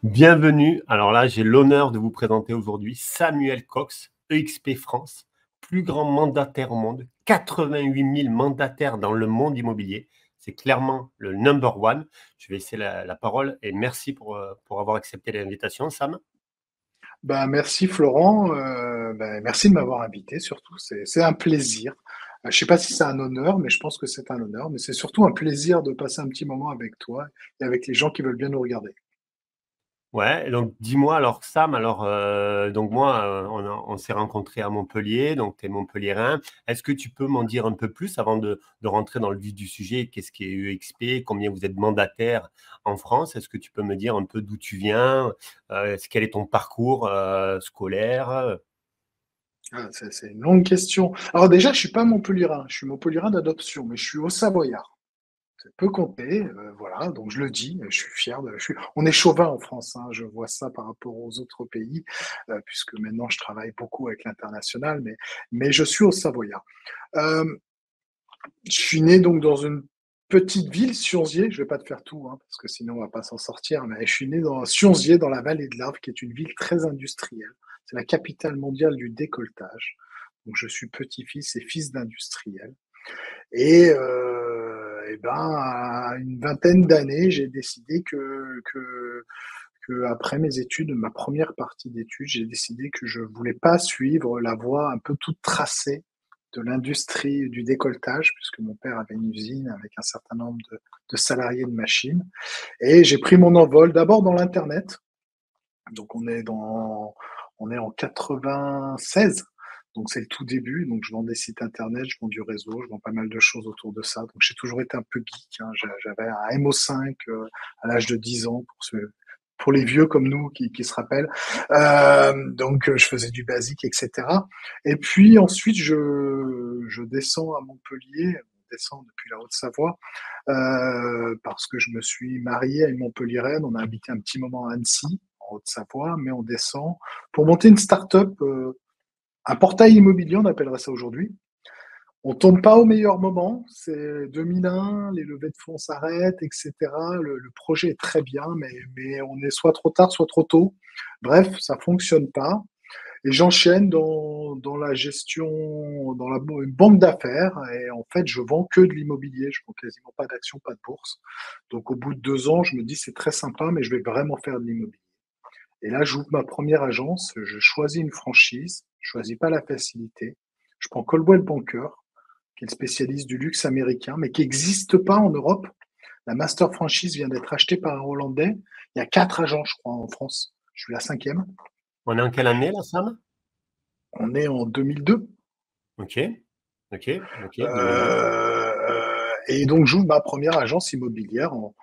Bienvenue. Alors là, j'ai l'honneur de vous présenter aujourd'hui Samuel Cox, EXP France, plus grand mandataire au monde, 88 000 mandataires dans le monde immobilier. C'est clairement le number one. Je vais laisser la parole et merci pour avoir accepté l'invitation, Sam. Merci Florent, merci de m'avoir invité surtout, c'est un plaisir. Je ne sais pas si c'est un honneur, mais je pense que c'est un honneur, mais c'est surtout un plaisir de passer un petit moment avec toi et avec les gens qui veulent bien nous regarder. Ouais, donc dis-moi alors Sam, alors donc moi on s'est rencontrés à Montpellier, donc tu es montpelliérain. Est-ce que tu peux m'en dire un peu plus avant de rentrer dans le vif du sujet? Qu'est-ce qui est EXP? Combien vous êtes mandataire en France? Est-ce que tu peux me dire un peu d'où tu viens? Quel est ton parcours scolaire? C'est une longue question. Alors déjà, je suis pas montpelliérain, je suis montpelliérain d'adoption, mais je suis haut-savoyard. Ça peut compter, voilà, donc je le dis, je suis fier on est chauvin en France, hein, je vois ça par rapport aux autres pays, puisque maintenant je travaille beaucoup avec l'international, mais je suis haut-savoyard. Euh, Je suis né donc dans une petite ville, Sionzier. Je vais pas te faire tout, hein, parce que sinon on va pas s'en sortir. Mais je suis né dans Sionzier, dans la vallée de l'Arve, qui est une ville très industrielle. C'est la capitale mondiale du décolletage. Donc je suis petit-fils et fils d'industriel. À une vingtaine d'années, j'ai décidé que après mes études, ma première partie d'études, j'ai décidé que je voulais pas suivre la voie un peu toute tracée de l'industrie du décolletage, puisque mon père avait une usine avec un certain nombre de salariés de machines. Et j'ai pris mon envol d'abord dans l'Internet. Donc on est en 96. Donc c'est le tout début. Donc je vends des sites Internet, je vends du réseau, je vends pas mal de choses autour de ça. Donc j'ai toujours été un peu geek, hein. J'avais un MO5 à l'âge de 10 ans pour les vieux comme nous qui se rappellent. Je faisais du basique, etc. Et puis ensuite, je descends à Montpellier, on descend depuis la Haute-Savoie, parce que je me suis marié à une Montpelliéraine. On a habité un petit moment à Annecy, en Haute-Savoie, mais on descend pour monter une start-up, un portail immobilier, on appellerait ça aujourd'hui. On tombe pas au meilleur moment, c'est 2001, les levées de fonds s'arrêtent, etc. Le projet est très bien, mais on est soit trop tard, soit trop tôt. Bref, ça fonctionne pas. Et j'enchaîne dans la gestion, dans une banque d'affaires. Et en fait, je vends que de l'immobilier. Je vends quasiment pas d'actions, pas de bourse. Donc, au bout de 2 ans, je me dis, c'est très sympa, mais je vais vraiment faire de l'immobilier. Et là, j'ouvre ma première agence. Je choisis une franchise. Je choisis pas la facilité. Je prends Coldwell Banker, qui est le spécialiste du luxe américain, mais qui n'existe pas en Europe. La master franchise vient d'être achetée par un Hollandais. Il y a 4 agents, je crois, en France. Je suis la 5e. On est en quelle année là, Sam? On est en 2002. Ok, ok, 2002. Et donc, j'ouvre ma première agence immobilière en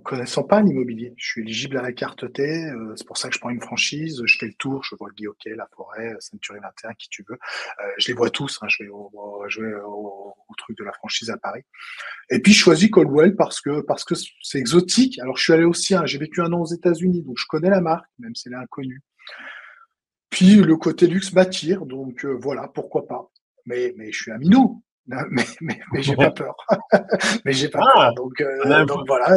connaissant pas l'immobilier. Je suis éligible à la carte T, c'est pour ça que je prends une franchise, je fais le tour, je vois le Guy-Hockey, la Forêt, Century 21, qui tu veux. Je les vois tous, hein, je vais au truc de la franchise à Paris. Et puis, je choisis Coldwell parce que c'est exotique. Alors, je suis allé aussi, hein, j'ai vécu 1 an aux États-Unis, donc je connais la marque, même si elle est inconnue. Puis, le côté luxe m'attire, donc voilà, pourquoi pas. Mais je suis un minot. Mais j'ai pas peur. Mais j'ai pas Ah, peur. on a un Donc voilà.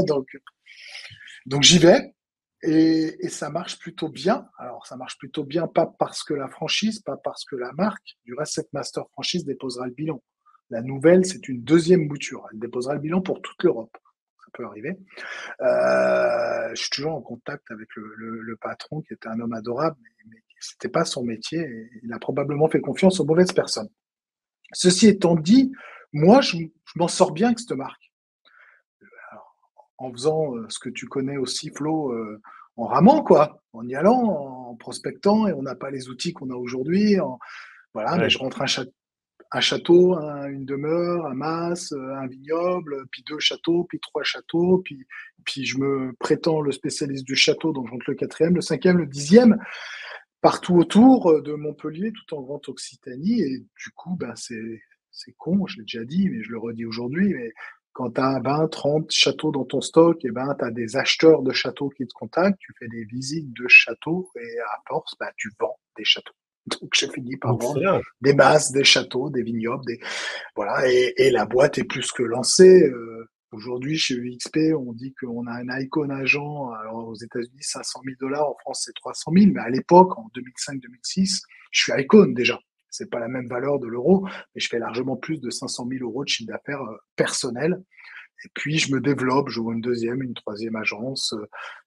Donc j'y vais et ça marche plutôt bien. Alors ça marche plutôt bien, pas parce que la franchise, pas parce que la marque. Du reste, cette master franchise déposera le bilan. La nouvelle, c'est une deuxième mouture. Elle déposera le bilan pour toute l'Europe. Ça peut arriver. Je suis toujours en contact avec le patron, qui était un homme adorable, mais c'était pas son métier. Et il a probablement fait confiance aux mauvaises personnes. Ceci étant dit, moi, je m'en sors bien avec cette marque. Alors, en faisant ce que tu connais aussi, Flo, en ramant, quoi, en y allant, en prospectant, et on n'a pas les outils qu'on a aujourd'hui. Voilà, mais ouais. je rentre un château, une demeure, un mas, un vignoble, puis 2 châteaux, puis 3 châteaux, puis je me prétends le spécialiste du château, donc je rentre le 4e, le 5e, le 10e, partout autour de Montpellier, tout en Grande Occitanie, et du coup, ben, c'est con, je l'ai déjà dit, mais je le redis aujourd'hui, mais quand tu as 20, 30 châteaux dans ton stock, et ben, tu as des acheteurs de châteaux qui te contactent, tu fais des visites de châteaux, et à force, ben, tu vends des châteaux. Donc, j'ai fini par vendre Excellent. des masses, des châteaux, des vignobles, voilà. Et la boîte est plus que lancée. Aujourd'hui, chez UXP, on dit qu'on a un icon agent. Alors, aux États-Unis, 500 000 dollars. En France, c'est 300 000. Mais à l'époque, en 2005-2006, je suis icon déjà. C'est pas la même valeur de l'euro, mais je fais largement plus de 500 000 euros de chiffre d'affaires personnel. Et puis, je me développe, j'ouvre une deuxième, une troisième agence,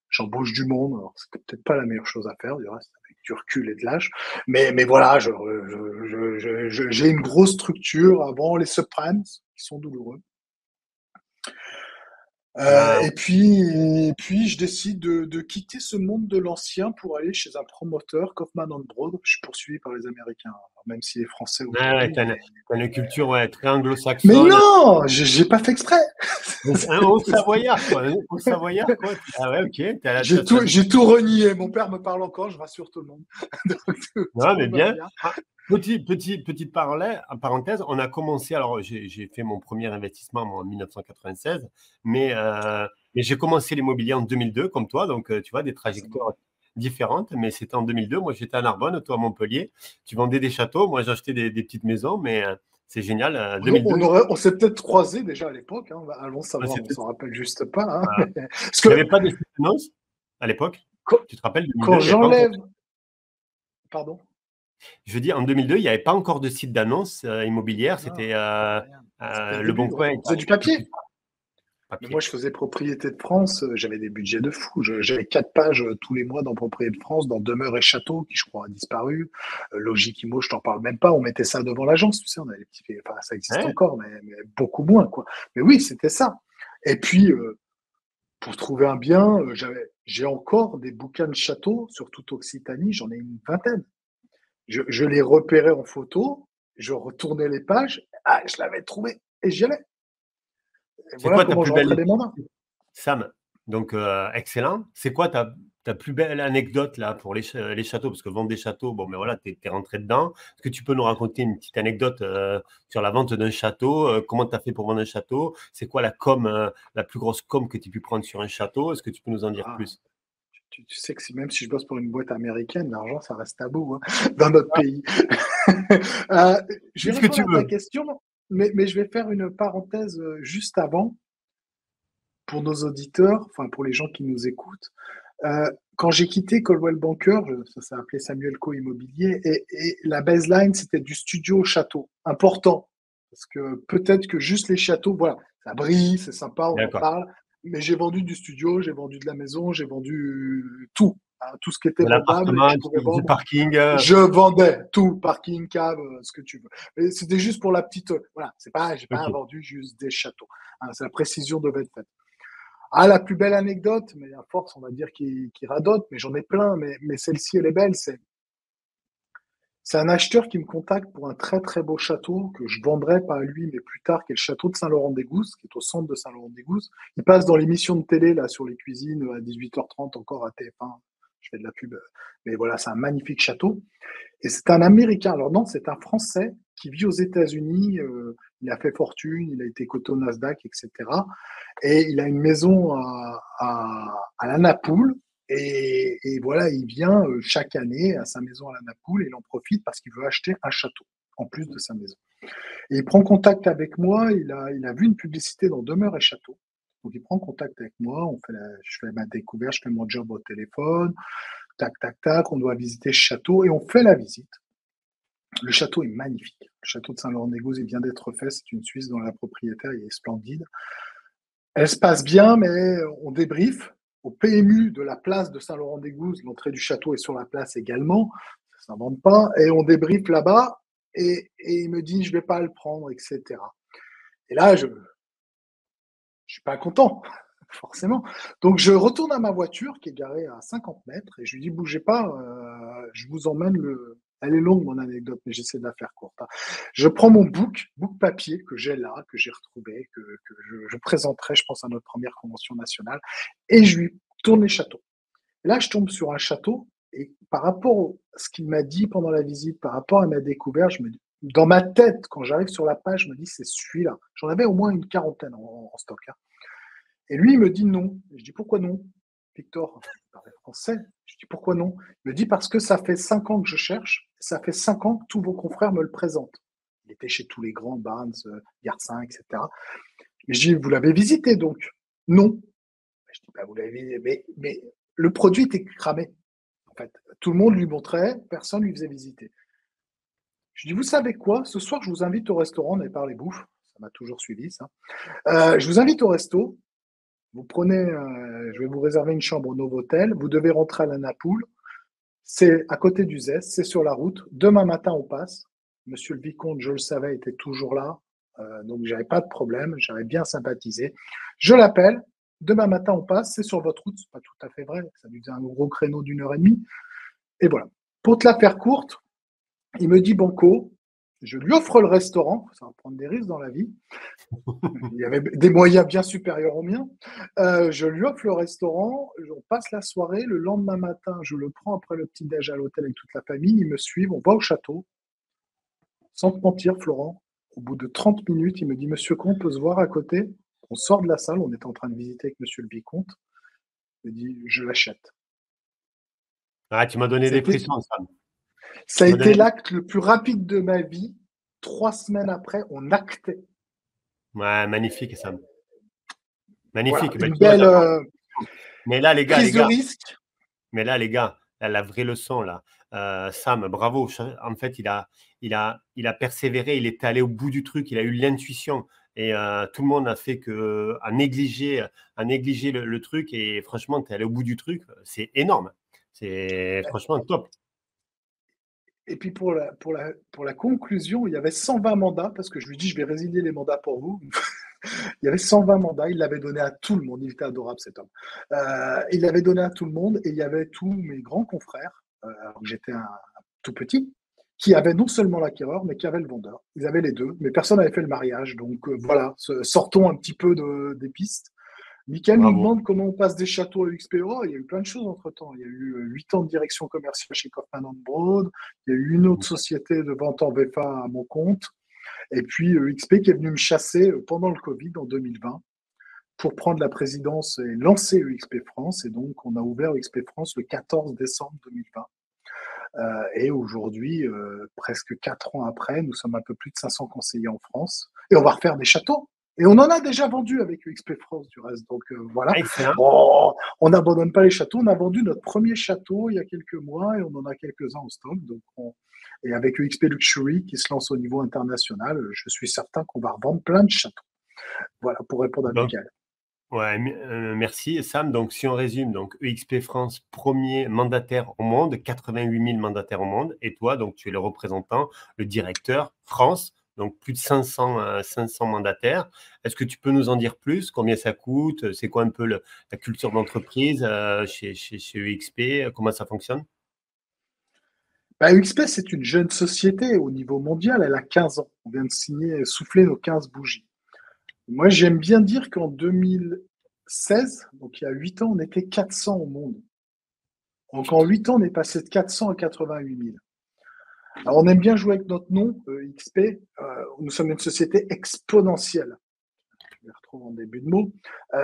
j'embauche du monde. Alors, c'était peut-être pas la meilleure chose à faire, du reste, avec du recul et de l'âge. Mais voilà, j'ai une grosse structure avant les subprimes, qui sont douloureux. Ah, Et puis, je décide de quitter ce monde de l'ancien pour aller chez un promoteur, Kaufman Broad. Je suis poursuivi par les Américains, même s'il est français ouais, aujourd'hui. t'as une culture ouais, très Mais anglo-saxonne. non, j'ai pas fait exprès. Un haut savoyard, quoi. Un haut savoyard, quoi. Ah ouais, ok. J'ai tout renié. Mon père me parle encore, je rassure tout le monde. Donc, Non, mais tout va bien. bien. Ah, petite parenthèse, on a commencé, alors j'ai fait mon premier investissement moi, en 1996, mais j'ai commencé l'immobilier en 2002, comme toi, donc tu vois, des C'est bon. trajectoires différentes, mais c'était en 2002. Moi, j'étais à Narbonne, toi à Montpellier. Tu vendais des châteaux, moi j'achetais des petites maisons, mais c'est génial. 2002, On s'est peut-être croisés déjà à l'époque. Hein. Allons savoir, on c'était, s'en rappelle juste pas. Hein. voilà. Parce Il n'y avait que pas de annonce à l'époque. quand, Tu te rappelles, quand 2002, il n'y avait pas encore. j'enlève, pardon. Je dis, en 2002, il n'y avait pas encore de site d'annonce immobilière. Non, C'était rien. C'était le Le Bon début. Coin Ouais. est On faisait du un peu plus papier. tard, Mais moi, papier. je faisais Propriété de France. J'avais des budgets de fou. J'avais 4 pages tous les mois dans Propriété de France, dans Demeure et Château, qui je crois a disparu. Logik Imo, je t'en parle même pas. On mettait ça devant l'agence. Tu sais, on avait les petits. Enfin, ça existe Hein. encore, mais beaucoup moins, quoi. Mais oui, c'était ça. Et puis, pour trouver un bien, j'ai encore des bouquins de château sur toute Occitanie. J'en ai une vingtaine. Je les repérais en photo. Je retournais les pages. Ah, je l'avais trouvé et j'y allais. Et C'est voilà quoi ta comment plus je belle rentrais des mandats. Sam? Donc, excellent. C'est quoi ta plus belle anecdote là pour les châteaux? Parce que vendre des châteaux, bon, mais voilà, tu es rentré dedans. Est-ce que tu peux nous raconter une petite anecdote sur la vente d'un château? Comment tu as fait pour vendre un château? C'est quoi la plus grosse com que tu as pu prendre sur un château? Est-ce que tu peux nous en dire Ah, plus? tu sais que même si je bosse pour une boîte américaine, l'argent, ça reste tabou hein, dans notre pays. euh, je Dis vais ce que répondre tu à ta veux. question, mais je vais faire une parenthèse juste avant pour nos auditeurs, enfin pour les gens qui nous écoutent. Quand j'ai quitté Coldwell Banker, ça s'est appelé Samuel Co Immobilier, et la baseline, c'était du studio au château. Important. Parce que peut-être que juste les châteaux, voilà, ça brille, c'est sympa, on en D'accord. parle, mais j'ai vendu du studio, j'ai vendu de la maison, j'ai vendu tout. Hein, tout ce qui était De vendable et que l'appartement, je pouvais du vendre, parking. je vendais tout, parking, cave, ce que tu veux. Mais c'était juste pour la petite, voilà, j'ai pas Ok. vendu juste des châteaux. Hein, la précision devait être faite. Ah, la plus belle anecdote, mais à force, on va dire qu'il radote, mais j'en ai plein, mais celle-ci, elle est belle. C'est un acheteur qui me contacte pour un très très beau château que je vendrai pas à lui, mais plus tard, qui est le château de Saint-Laurent-des-Gousses, qui est au centre de Saint-Laurent-des-Gousses. Il passe dans l'émission de télé là sur les cuisines à 18h30 encore à TF1. Je fais de la pub, mais voilà, c'est un magnifique château. Et c'est un Américain. Alors non, c'est un Français qui vit aux États-Unis. Il a fait fortune, il a été coté au Nasdaq, etc. Et il a une maison à la Napoule. Et voilà, il vient chaque année à sa maison à la Napoule et il en profite parce qu'il veut acheter un château en plus de sa maison. Et il prend contact avec moi. Il a vu une publicité dans Demeure et Château. Donc il prend contact avec moi. Je fais ma découverte, je fais mon job au téléphone. Tac, tac, tac. On doit visiter ce château et on fait la visite. Le château est magnifique. Le château de Saint-Laurent-des-Gousses, il vient d'être fait. C'est une Suisse dont la propriétaire il est splendide. Elle se passe bien, mais on débrief. Au PMU de la place de Saint-Laurent-des-Gousses, l'entrée du château est sur la place également, ça ne s'invente pas, et on débrief là-bas, et il me dit, je ne vais pas le prendre, etc. Et là, je ne suis pas content, forcément. Donc, je retourne à ma voiture qui est garée à 50 mètres, et je lui dis, bougez pas, je vous emmène le... Elle est longue, mon anecdote, mais j'essaie de la faire courte. Hein. Je prends mon book papier que j'ai là, que j'ai retrouvé, que je présenterai, je pense, à notre première convention nationale, et je lui tourne les châteaux. Et là, je tombe sur un château, et par rapport à ce qu'il m'a dit pendant la visite, par rapport à ma découverte, dans ma tête, quand j'arrive sur la page, je me dis, c'est celui-là. J'en avais au moins une quarantaine en stock. Hein. Et lui, il me dit non. Et je dis, pourquoi non, Victor? Il parlait français. Je dis, pourquoi non? Il me dit, parce que ça fait 5 ans que je cherche. ça fait 5 ans que tous vos confrères me le présentent. Il était chez tous les grands, Barnes, Garcin, etc. Mais je dis, vous l'avez visité donc? Non. Je dis, bah, vous l'avez visité, mais le produit était cramé. En fait, tout le monde lui montrait, personne lui faisait visiter. Je dis, vous savez quoi? Ce soir, je vous invite au restaurant, on avait parlé bouffe, ça m'a toujours suivi, ça. Je vous invite au resto, vous prenez, je vais vous réserver une chambre au Novotel, vous devez rentrer à la Napoule, c'est à côté du ZES, c'est sur la route, demain matin on passe. Monsieur le vicomte, je le savais, était toujours là, donc j'avais pas de problème, j'avais bien sympathisé. Je l'appelle, demain matin on passe, c'est sur votre route, c'est pas tout à fait vrai, ça lui faisait un gros créneau d'1 h 30, et voilà. Pour te la faire courte, il me dit banco, je lui offre le restaurant, ça va prendre des risques dans la vie, il y avait des moyens bien supérieurs aux miens. Je lui offre le restaurant, on passe la soirée, le lendemain matin, je le prends après le petit-déj à l'hôtel avec toute la famille, ils me suivent, on va au château. Sans te mentir, Florent, au bout de 30 minutes, il me dit, Monsieur Comte, on peut se voir à côté? On sort de la salle, on était en train de visiter avec Monsieur le Vicomte. Il me dit, je l'achète. Ah, tu m'as donné Ça a des été, frissons, Sam. ça a Tu m'as été donné... l'acte le plus rapide de ma vie. 3 semaines après, on actait. Ouais, magnifique, Sam. Voilà, Magnifique. Ben, une tu vois, belle mais là, les gars, prise de risque. mais là, les gars, là, la vraie leçon, là, Sam, bravo. En fait, il a persévéré, il est allé au bout du truc, il a eu l'intuition. Et tout le monde a fait que, à négliger le truc. Et franchement, tu es allé au bout du truc, c'est énorme. C'est franchement top. Et puis pour la conclusion, il y avait 120 mandats, parce que je lui dis, je vais résilier les mandats pour vous. Il y avait 120 mandats, il l'avait donné à tout le monde, il était adorable cet homme. Il l'avait donné à tout le monde et il y avait tous mes grands confrères, alors que j'étais un tout petit, qui avaient non seulement l'acquéreur, mais qui avaient le vendeur. Ils avaient les deux, mais personne n'avait fait le mariage. Donc voilà, sortons un petit peu des pistes. Mickaël nous Bravo. demande comment on passe des châteaux à XPO. Il y a eu plein de choses entre-temps. Il y a eu 8 ans de direction commerciale chez Kaufmann Broad. Il y a eu une autre société de vente en VFA à mon compte. Et puis XP qui est venu me chasser pendant le Covid en 2020 pour prendre la présidence et lancer EXP France. Et donc, on a ouvert EXP France le 14 décembre 2020. Et aujourd'hui, presque 4 ans après, nous sommes un peu plus de 500 conseillers en France. Et on va refaire des châteaux. Et on en a déjà vendu avec EXP France, du reste. Donc voilà. Excellent. Bon, on n'abandonne pas les châteaux. On a vendu notre premier château il y a quelques mois et on en a quelques-uns en stock. Donc et avec EXP Luxury qui se lance au niveau international, je suis certain qu'on va revendre plein de châteaux. Voilà, pour répondre à Donc, Michael. ouais, merci Sam. Donc, si on résume, donc EXP France, premier mandataire au monde, 88 000 mandataires au monde. Et toi, donc tu es le représentant, le directeur France, donc plus de 500 mandataires. Est-ce que tu peux nous en dire plus? Combien ça coûte? C'est quoi un peu la culture d'entreprise chez EXP? Comment ça fonctionne? Bah, UXP, c'est une jeune société au niveau mondial. Elle a 15 ans. On vient de signer, souffler nos 15 bougies. Moi, j'aime bien dire qu'en 2016, donc il y a 8 ans, on était 400 au monde. Donc en 8 ans, on est passé de 400 à 88 000. Alors on aime bien jouer avec notre nom, XP. Nous sommes une société exponentielle. Je les retrouve en début de mot.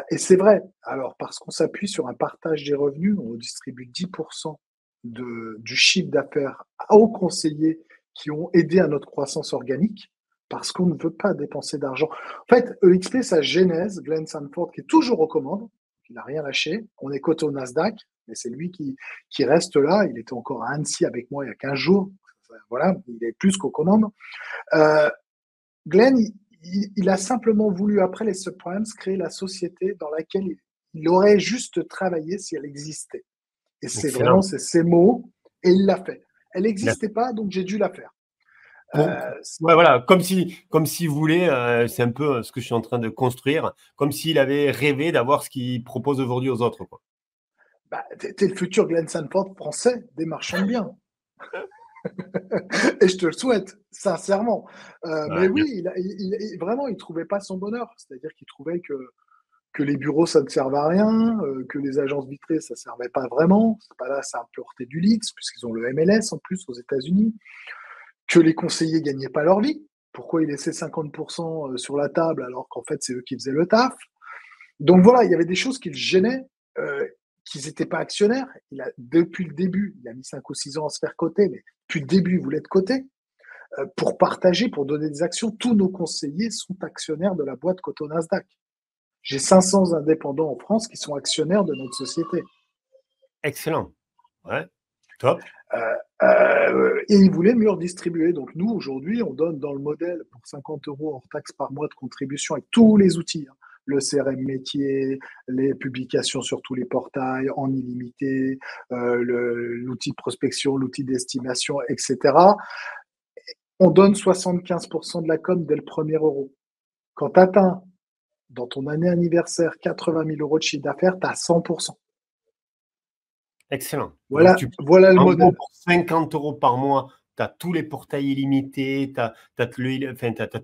Et c'est vrai. Alors parce qu'on s'appuie sur un partage des revenus, on distribue 10% du chiffre d'affaires aux conseillers qui ont aidé à notre croissance organique parce qu'on ne veut pas dépenser d'argent. En fait, EXP, sa genèse, Glenn Sanford, qui est toujours aux commandes, il n'a rien lâché. On est coté au Nasdaq, mais c'est lui qui reste là. Il était encore à Annecy avec moi il y a 15 jours. Voilà, il est plus qu'aux commandes. Euh, Glenn, il a simplement voulu, après les subprimes, créer la société dans laquelle il aurait juste travaillé si elle existait. Et c'est vraiment Excellent. c'est ces mots, et il l'a fait. Elle n'existait pas, donc j'ai dû la faire. Ouais, voilà, comme s'il voulait, c'est un peu ce que je suis en train de construire, comme s'il avait rêvé d'avoir ce qu'il propose aujourd'hui aux autres, quoi. Bah, t'es le futur Glenn Sanford français des marchands de biens. Et je te le souhaite, sincèrement. Mais Ouais, oui, vraiment, il ne trouvait pas son bonheur. C'est-à-dire qu'il trouvait que les bureaux, ça ne servait à rien, que les agences vitrées, ça ne servait pas vraiment. C'est pas là, ça apportait du leaks, puisqu'ils ont le MLS en plus aux États-Unis, que les conseillers ne gagnaient pas leur vie. Pourquoi ils laissaient 50% sur la table alors qu'en fait, c'est eux qui faisaient le taf? Donc voilà, il y avait des choses qui le gênaient. qu'ils n'étaient pas actionnaires. Depuis le début, il a mis 5 ou 6 ans à se faire coter, mais depuis le début, il voulait être coté. Pour partager, pour donner des actions, tous nos conseillers sont actionnaires de la boîte coté au Nasdaq. J'ai 500 indépendants en France qui sont actionnaires de notre société. Excellent. Ouais, top. Et ils voulaient mieux redistribuer. Donc nous, aujourd'hui, on donne dans le modèle pour 50 euros hors taxe par mois de contribution avec tous les outils. Hein. Le CRM métier, les publications sur tous les portails en illimité, l'outil de prospection, l'outil d'estimation, etc. On donne 75% de la com dès le premier euro. Quand tu atteins dans ton année anniversaire 80 000 euros de chiffre d'affaires, tu as 100%. Excellent. Voilà, Donc, voilà le en modèle. gros, pour 50 euros par mois, tu as tous les portails illimités, tu as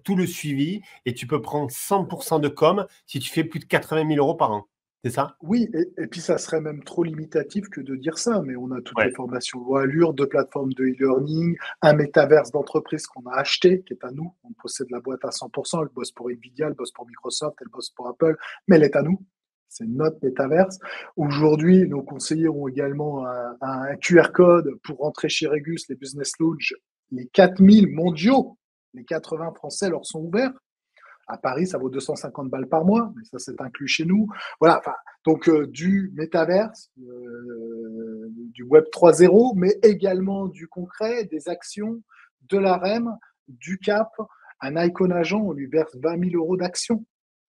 tout le suivi et tu peux prendre 100% de com si tu fais plus de 80 000 euros par an. C'est ça? Oui, et puis ça serait même trop limitatif que de dire ça, mais on a toutes les Ouais. formations loi Allure, 2 plateformes de e-learning, un métaverse d'entreprise qu'on a acheté, qui est à nous. On possède la boîte à 100%. Elle bosse pour Nvidia, elle bosse pour Microsoft, elle bosse pour Apple, mais elle est à nous. C'est notre métaverse. Aujourd'hui, nos conseillers ont également un QR code pour rentrer chez Regus, les Business Lounge. Les 4000 mondiaux, les 80 français leur sont ouverts. À Paris, ça vaut 250 balles par mois, mais ça, c'est inclus chez nous. Voilà, donc du métaverse, du Web 3.0, mais également du concret, des actions, de la REM, du CAP. Un Icon agent, on lui verse 20 000 euros d'actions.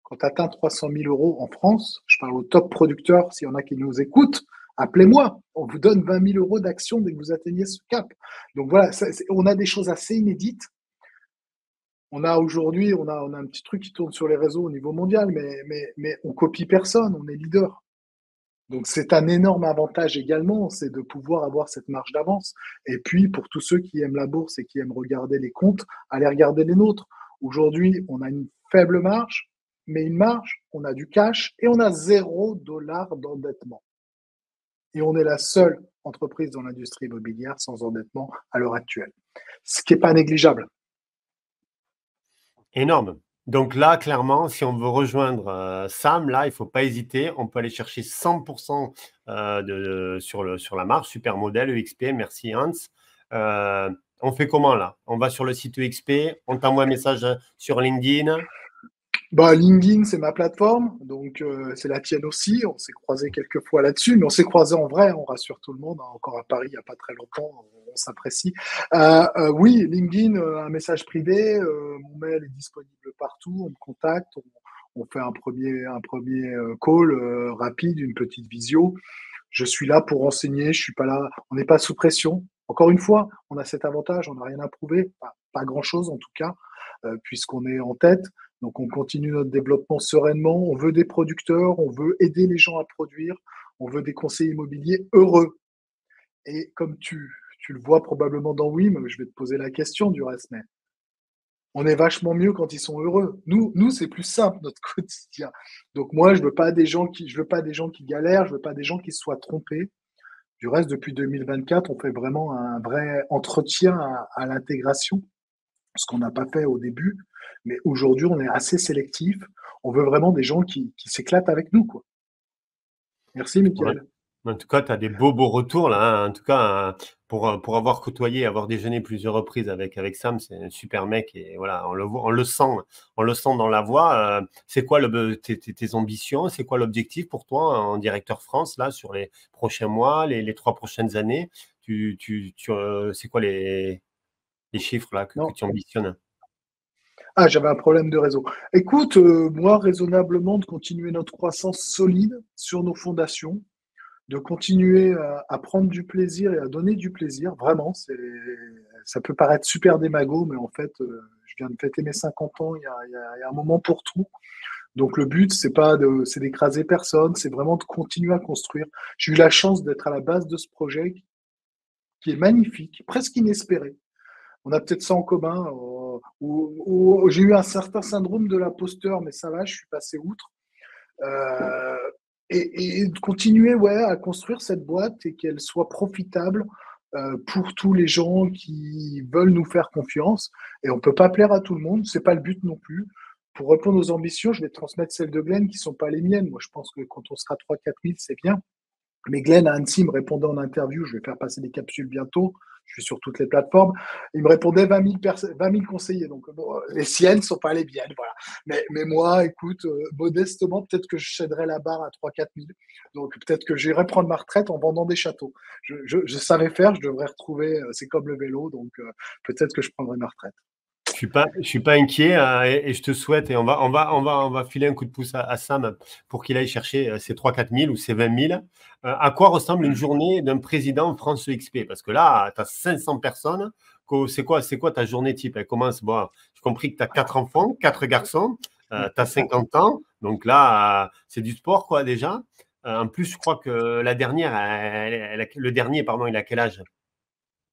Quand tu atteins 300 000 euros en France, je parle aux top producteurs, s'il y en a qui nous écoutent, appelez-moi. On vous donne 20 000 euros d'actions dès que vous atteignez ce cap. Donc voilà, on a des choses assez inédites. Aujourd'hui, on a un petit truc qui tourne sur les réseaux au niveau mondial, mais on copie personne, on est leader. Donc c'est un énorme avantage également, c'est de pouvoir avoir cette marge d'avance. Et puis pour tous ceux qui aiment la bourse et qui aiment regarder les comptes, allez regarder les nôtres. Aujourd'hui, on a une faible marge, mais une marge, on a du cash et on a $0 d'endettement. Et on est la seule entreprise dans l'industrie immobilière sans endettement à l'heure actuelle, ce qui n'est pas négligeable. Énorme. Donc là, clairement, si on veut rejoindre Sam, là, il ne faut pas hésiter. On peut aller chercher 100% sur la marge, super modèle EXP. Merci Hans. On fait comment là? On va sur le site EXP, on t'envoie un message sur LinkedIn. LinkedIn, c'est ma plateforme, donc c'est la tienne aussi. On s'est croisé quelques fois là-dessus, mais on s'est croisé en vrai, on rassure tout le monde. Hein, encore à Paris, il n'y a pas très longtemps, on s'apprécie. Oui, LinkedIn, un message privé, mon mail est disponible partout, on me contacte, on fait un premier call rapide, une petite visio. Je suis là pour renseigner, je suis pas là, on n'est pas sous pression. Encore une fois, on a cet avantage, on n'a rien à prouver, pas grand-chose en tout cas, puisqu'on est en tête. Donc on continue notre développement sereinement. On veut des producteurs, on veut aider les gens à produire, on veut des conseillers immobiliers heureux. Et comme tu le vois probablement dans WIM, je vais te poser la question du reste, mais on est vachement mieux quand ils sont heureux. Nous c'est plus simple notre quotidien. Donc moi, je veux pas des gens qui galèrent, je veux pas des gens qui se soient trompés. Du reste, depuis 2024, on fait vraiment un vrai entretien à l'intégration, ce qu'on n'a pas fait au début. Mais aujourd'hui, on est assez sélectif. On veut vraiment des gens qui s'éclatent avec nous, quoi. Merci, Ouais. Mickaël. En tout cas, tu as des beaux retours là. Hein. En tout cas, pour avoir côtoyé, avoir déjeuné plusieurs reprises avec Sam, c'est un super mec et voilà, on le sent dans la voix. C'est quoi tes ambitions? C'est quoi l'objectif pour toi en directeur France là sur les prochains mois, les 3 prochaines années? C'est quoi les chiffres là que Non. tu ambitionnes? Ah, j'avais un problème de réseau. Écoute, moi, raisonnablement, de continuer notre croissance solide sur nos fondations, de continuer à prendre du plaisir et à donner du plaisir. Vraiment, ça peut paraître super démago, mais en fait, je viens de fêter mes 50 ans, il y a un moment pour tout. Donc le but, c'est d'écraser personne, c'est vraiment de continuer à construire. J'ai eu la chance d'être à la base de ce projet qui est magnifique, presque inespéré. On a peut-être ça en commun. Où j'ai eu un certain syndrome de l'imposteur, mais ça va, je suis passé outre. Euh, et de continuer à construire cette boîte et qu'elle soit profitable pour tous les gens qui veulent nous faire confiance. Et on ne peut pas plaire à tout le monde, ce n'est pas le but non plus. Pour répondre aux ambitions, je vais transmettre celles de Glenn qui ne sont pas les miennes. Moi, je pense que quand on sera 3 4 000, c'est bien. Mais Glenn à Annecy me répondait en interview, je vais faire passer des capsules bientôt, je suis sur toutes les plateformes. Il me répondait 20 000 conseillers. Donc, bon, les siennes ne sont pas les miennes. Voilà. Mais moi, écoute, modestement, peut-être que je céderais la barre à 3 000 4 000. Donc, peut-être que j'irai prendre ma retraite en vendant des châteaux. Je savais faire, je devrais retrouver, c'est comme le vélo. Donc, peut-être que je prendrai ma retraite. Je suis pas inquiet et je te souhaite, et on va filer un coup de pouce à Sam pour qu'il aille chercher ses 3 4 000 ou ses 20 000. À quoi ressemble une journée d'un président France XP? Parce que là, tu as 500 personnes. C'est quoi ta journée type? Elle commence, bon, j'ai compris que tu as 4 enfants, 4 garçons, tu as 50 ans. Donc là, c'est du sport, quoi, déjà. En plus, je crois que la dernière, le dernier, pardon, il a quel âge?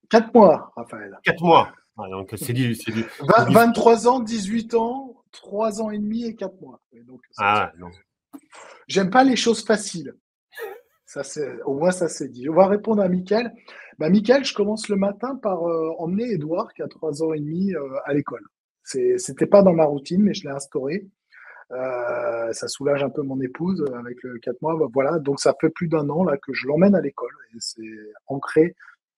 4 mois, Raphaël. 4 mois. Ah, donc, c'est du sport. 23 ans, 18 ans, 3 ans et demi et 4 mois. Et donc, Ah, non. j'aime pas les choses faciles. Ça, au moins, ça c'est dit. On va répondre à Mickaël. Mickaël, je commence le matin par emmener Edouard, qui a 3 ans et demi, à l'école. C'était pas dans ma routine, mais je l'ai instauré. Ça soulage un peu mon épouse avec le 4 mois. Voilà, donc ça fait plus d'1 an là que je l'emmène à l'école. Et c'est ancré.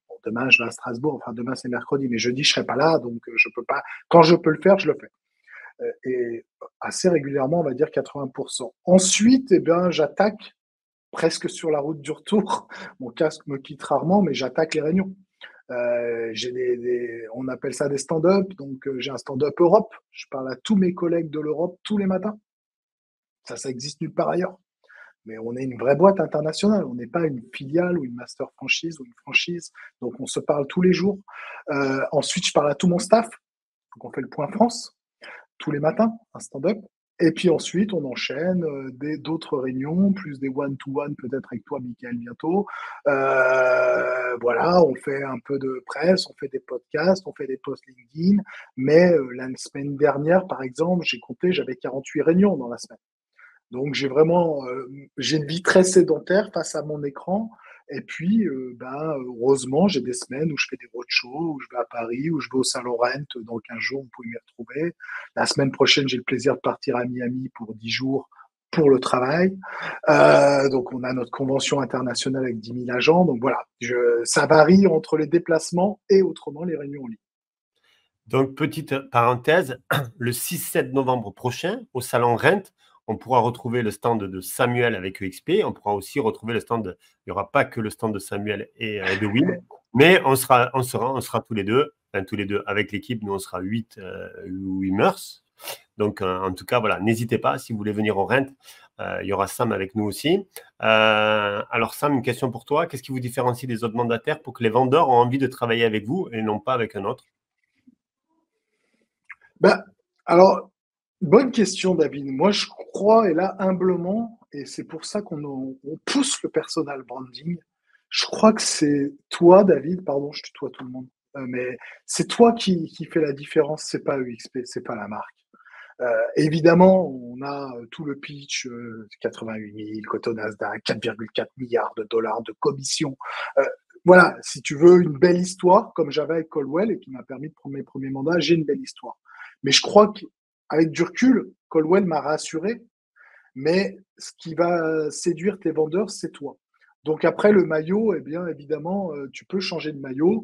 Bon, demain, je vais à Strasbourg. Enfin, demain, c'est mercredi, mais jeudi, je serai pas là, donc je peux pas. Quand je peux le faire, je le fais. Et assez régulièrement, on va dire 80%. Ensuite, eh bien, j'attaque presque sur la route du retour. Mon casque me quitte rarement, mais j'attaque les réunions. On appelle ça des stand-up. Donc, j'ai un stand-up Europe. Je parle à tous mes collègues de l'Europe tous les matins. Ça existe nulle part ailleurs. Mais on est une vraie boîte internationale. On n'est pas une filiale ou une master franchise ou une franchise. Donc, on se parle tous les jours. Ensuite, je parle à tout mon staff. Donc, on fait le point France tous les matins, un stand-up. Et puis ensuite, on enchaîne d'autres réunions, plus des one-to-one peut-être avec toi, Mickaël, bientôt. Voilà, on fait un peu de presse, on fait des podcasts, on fait des posts LinkedIn. Mais la semaine dernière, par exemple, j'ai compté, j'avais 48 réunions dans la semaine. Donc j'ai une vie très sédentaire face à mon écran. Et puis, heureusement, j'ai des semaines où je fais des roadshows, où je vais à Paris, où je vais au Saint-Laurent. Dans 15 jours, vous pouvez m'y retrouver. La semaine prochaine, j'ai le plaisir de partir à Miami pour 10 jours pour le travail. Donc, on a notre convention internationale avec 10 000 agents. Donc voilà, ça varie entre les déplacements et autrement les réunions en ligne. Donc, petite parenthèse, le 6-7 novembre prochain, au Salon Rent, on pourra retrouver le stand de Samuel avec EXP. On pourra aussi retrouver le stand, il n'y aura pas que le stand de Samuel et de Will, mais on sera tous les deux, enfin tous les deux avec l'équipe. Nous, on sera 8 Wimmers. Donc, en tout cas, voilà, n'hésitez pas si vous voulez venir au Rent. Il y aura Sam avec nous aussi. Alors, Sam, une question pour toi. Qu'est-ce qui vous différencie des autres mandataires pour que les vendeurs ont envie de travailler avec vous et non pas avec un autre? Alors, bonne question, David. Moi, je crois, et là, humblement, et c'est pour ça qu'on pousse le personal branding, je crois que c'est toi, David, pardon, je tutoie tout le monde, mais c'est toi qui fais la différence, c'est pas EXP, c'est pas la marque. Évidemment, on a tout le pitch, 88 000, cote au Nasdaq, 4,4 milliards de dollars de commission. Voilà, si tu veux une belle histoire, comme j'avais avec Colwell et qui m'a permis de prendre mes premiers mandats, j'ai une belle histoire. Mais je crois qu'avec du recul, Colwell m'a rassuré, mais ce qui va séduire tes vendeurs, c'est toi. Donc après le maillot, eh bien évidemment, tu peux changer de maillot.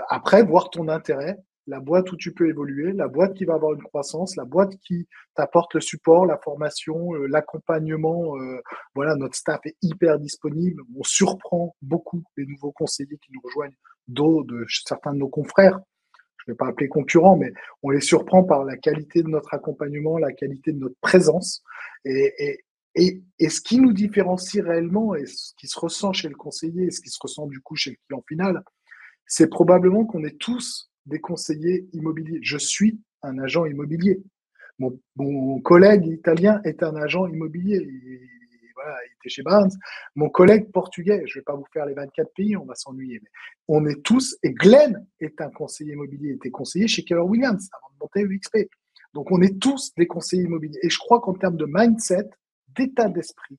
Après, voir ton intérêt, la boîte où tu peux évoluer, la boîte qui va avoir une croissance, la boîte qui t'apporte le support, la formation, l'accompagnement. Voilà, notre staff est hyper disponible. On surprend beaucoup les nouveaux conseillers qui nous rejoignent, de certains de nos confrères. Je ne vais pas appeler concurrents, mais on les surprend par la qualité de notre accompagnement, la qualité de notre présence. Et, et ce qui nous différencie réellement, et ce qui se ressent chez le conseiller, et ce qui se ressent du coup chez le client final, c'est probablement qu'on est tous des conseillers immobiliers. Je suis un agent immobilier. Mon collègue italien est un agent immobilier. Voilà, il était chez Barnes. Mon collègue portugais, je ne vais pas vous faire les 24 pays, on va s'ennuyer. Mais on est tous, et Glenn est un conseiller immobilier, il était conseiller chez Keller Williams avant de monter UXP. Donc on est tous des conseillers immobiliers. Et je crois qu'en termes de mindset, d'état d'esprit,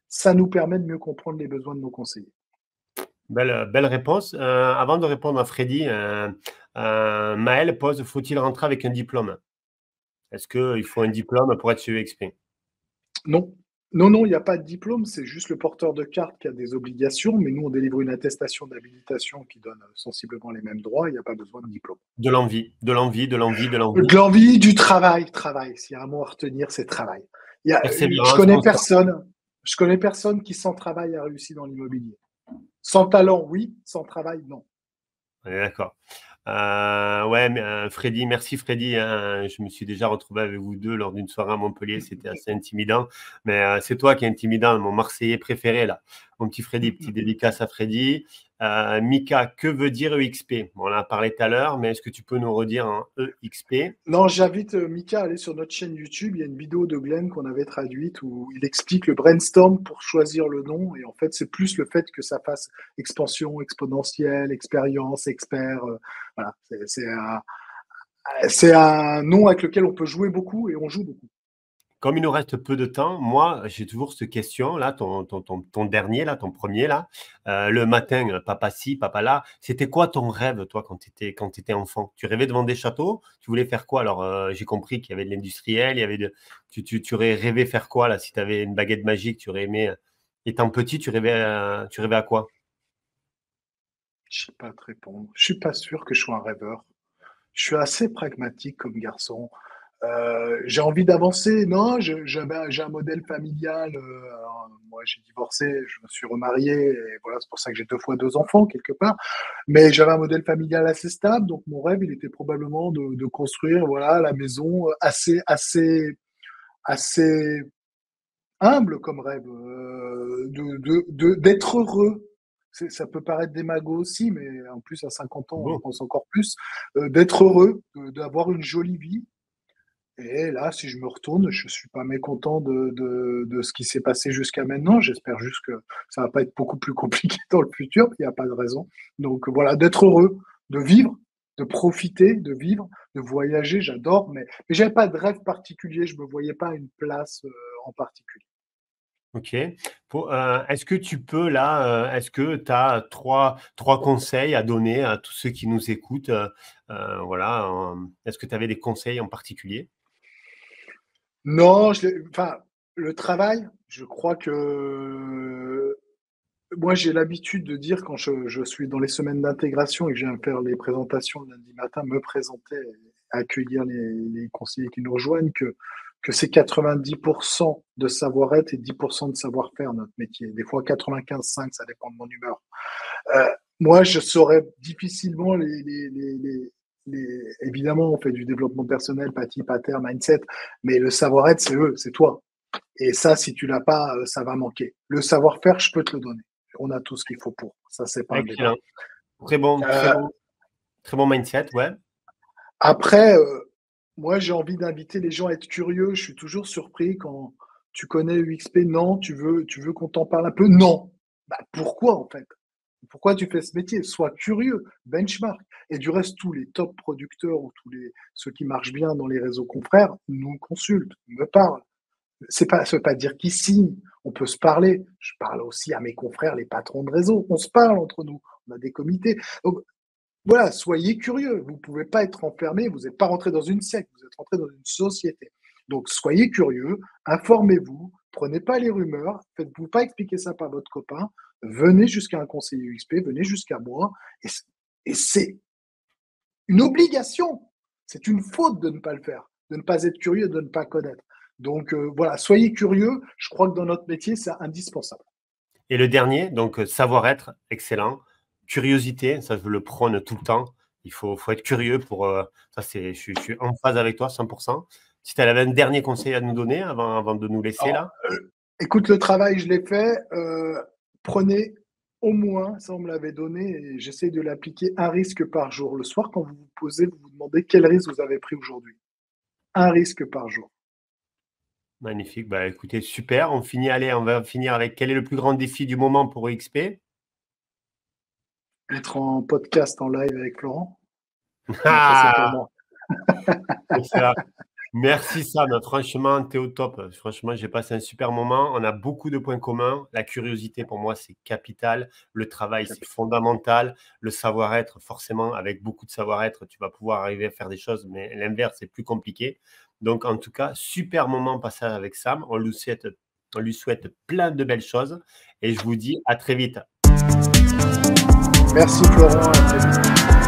ça nous permet de mieux comprendre les besoins de nos conseillers. Belle réponse. Avant de répondre à Freddy, Maël pose, faut-il rentrer avec un diplôme? Est-ce qu'il faut un diplôme pour être chez EXP? Non. Non, non, il n'y a pas de diplôme, c'est juste le porteur de carte qui a des obligations, mais nous, on délivre une attestation d'habilitation qui donne sensiblement les mêmes droits, il n'y a pas besoin de diplôme. De l'envie, de l'envie, de l'envie, de De l'envie. l'envie, du travail, travail. S'il y a un mot à retenir, c'est travail. Je Persévérance, connais constance. personne, je connais personne qui sans travail a réussi dans l'immobilier. Sans talent, oui, sans travail, non. On est d'accord. Ouais, mais Freddy, merci Freddy, hein. Je me suis déjà retrouvé avec vous deux lors d'une soirée à Montpellier, c'était assez intimidant. Mais c'est toi qui es intimidant, mon Marseillais préféré là. Mon petit Freddy, petit dédicace à Freddy. Mika, que veut dire EXP? Bon, on en a parlé tout à l'heure, mais est-ce que tu peux nous redire en EXP? Non, j'invite Mika à aller sur notre chaîne YouTube. Il y a une vidéo de Glenn qu'on avait traduite où il explique le brainstorm pour choisir le nom. Et en fait, c'est plus le fait que ça fasse expansion, exponentielle, expérience, expert. Voilà, c'est un nom avec lequel on peut jouer beaucoup et on joue beaucoup. Comme il nous reste peu de temps, moi, j'ai toujours cette question, là, ton dernier, là, ton premier, là, le matin, papa ci, papa là, c'était quoi ton rêve, toi, quand tu étais enfant? Tu rêvais de vendre des châteaux? Tu voulais faire quoi? Alors, j'ai compris qu'il y avait de l'industriel, il y avait tu aurais rêvé faire quoi, là, si tu avais une baguette magique, tu aurais aimé, étant petit, tu rêvais à quoi? Je sais pas te répondre. Je suis pas sûr que je sois un rêveur. Je suis assez pragmatique comme garçon. J'ai envie d'avancer. Non, j'ai un modèle familial. Alors, moi, j'ai divorcé, je me suis remarié, et voilà, c'est pour ça que j'ai deux fois deux enfants quelque part. Mais j'avais un modèle familial assez stable, donc mon rêve, il était probablement de construire, voilà, la maison assez humble comme rêve, d'être heureux. Ça peut paraître démago aussi, mais en plus à 50 ans, on le Bon, pense encore plus, d'être heureux, d'avoir une jolie vie. Et là, si je me retourne, je suis pas mécontent de ce qui s'est passé jusqu'à maintenant. J'espère juste que ça va pas être beaucoup plus compliqué dans le futur. Il n'y a pas de raison. Donc voilà, d'être heureux, de vivre, de profiter, de vivre, de voyager. J'adore, mais j'avais pas de rêve particulier. Je me voyais pas à une place en particulier. ok. Est-ce que tu peux, là, est-ce que tu as trois conseils à donner à tous ceux qui nous écoutent? Voilà, est-ce que tu avais des conseils en particulier? Non, enfin, le travail, je crois que moi, j'ai l'habitude de dire quand je suis dans les semaines d'intégration et que je viens faire les présentations le lundi matin, me présenter, accueillir les conseillers qui nous rejoignent, que c'est 90% de savoir-être et 10% de savoir-faire, notre métier. Des fois 95,5, ça dépend de mon humeur. Euh, Moi, je saurais difficilement évidemment, on fait du développement personnel, pati, pater, mindset, mais le savoir-être, c'est eux, c'est toi. Et ça, si tu l'as pas, ça va manquer. Le savoir-faire, je peux te le donner. On a tout ce qu'il faut pour. Ça, c'est pas un débat. Excellent. Très bon, très Euh, bon, très bon mindset, ouais. Après, moi, j'ai envie d'inviter les gens à être curieux. Je suis toujours surpris quand tu connais UXP. Non, tu veux qu'on t'en parle un peu? Non. Bah, pourquoi, en fait? Pourquoi tu fais ce métier? Sois curieux, benchmark. Et du reste, tous les top producteurs ou ceux qui marchent bien dans les réseaux confrères nous consultent, me parlent. Ça veut pas dire qu'ils signent. On peut se parler. Je parle aussi à mes confrères, les patrons de réseau. On se parle entre nous. On a des comités. Donc, voilà, soyez curieux. Vous ne pouvez pas être enfermé. Vous n'êtes pas rentré dans une secte. Vous êtes rentré dans une société. Donc, soyez curieux. Informez-vous. Prenez pas les rumeurs. Faites-vous pas expliquer ça par votre copain. Venez jusqu'à un conseiller UXP. Venez jusqu'à moi. Et c'est une obligation. C'est une faute de ne pas le faire, de ne pas être curieux, de ne pas connaître. Donc voilà, soyez curieux. Je crois que dans notre métier, c'est indispensable. Et le dernier, donc savoir-être, excellent. Curiosité, ça je le prône tout le temps. Il faut être curieux pour. Ça, je suis en phase avec toi, 100%. Si tu avais un dernier conseil à nous donner avant de nous laisser Alors, là. écoute, le travail, je l'ai fait. Prenez au moins, ça on me l'avait donné, et j'essaie de l'appliquer, un risque par jour. Le soir, quand vous vous posez, vous vous demandez quel risque vous avez pris aujourd'hui. Un risque par jour. Magnifique. Bah, écoutez, super. Allez, on va finir avec quel est le plus grand défi du moment pour XP? Être en podcast en live avec Florent, mais ça c'est pour Ah, moi. excellent. Merci Sam, franchement, t'es au top. Franchement, j'ai passé un super moment. On a beaucoup de points communs. La curiosité, pour moi, c'est capital. Le travail, c'est fondamental. Le savoir-être, forcément, avec beaucoup de savoir-être, tu vas pouvoir arriver à faire des choses, mais l'inverse, c'est plus compliqué. Donc, en tout cas, super moment passé avec Sam. On lui souhaite On lui souhaite plein de belles choses et je vous dis à très vite. Merci Florent, à très vite.